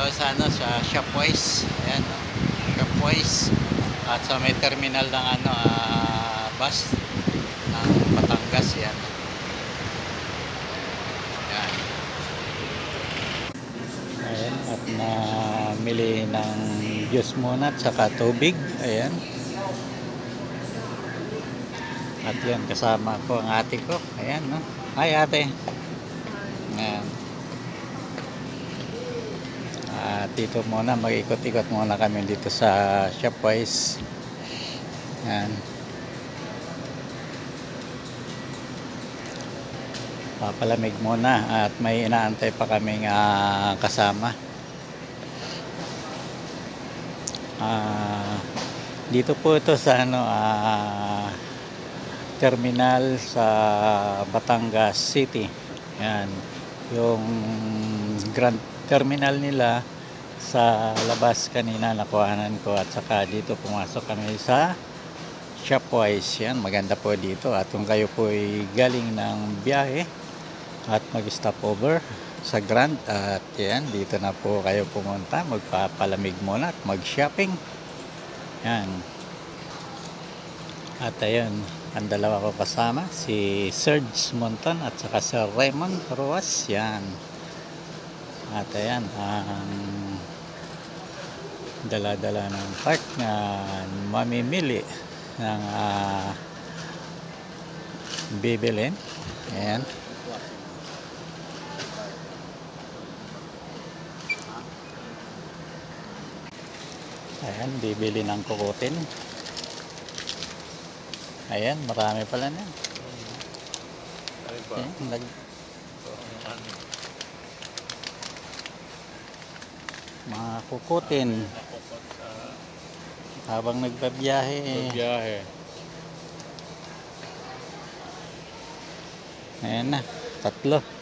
sa ano, sa Shopwise. Ayan, no? Shopwise. At sa may terminal ng ano, bus ng Batangas. Yan. Ayan. Ayan, at namili ng juice muna at saka tubig. Ayan. At yan, kasama ko ang ate ko. Ayan, no? Hi, ate. Ayan. Dito muna, mag-ikot-ikot muna kami dito sa Shopwise. Ayan. Papalamig muna at may inaantay pa kaming kasama. Dito po ito sa ano, terminal sa Batangas City. Yan, yung grand terminal nila sa labas kanina nakuhanan ko, at saka dito pumasok kami sa Shopwise. Yan, maganda po dito, at kung kayo po ay galing ng biyahe at mag-stop over sa Grand, at yan, dito na po kayo pumunta, magpapalamig muna at mag-shopping. Yan. At ayun, ang dalawa ko kasama, si Serge Monton at saka si Raymond Ruas. Yan. At ayan, ang dala-dala ng park na mamimili ng bibilin. Ayan. Ayan, bibili ng kukutin. Ayan, marami pala na. Ayan, mga kukutin habang nagbabiyahe. Ayan na, 3.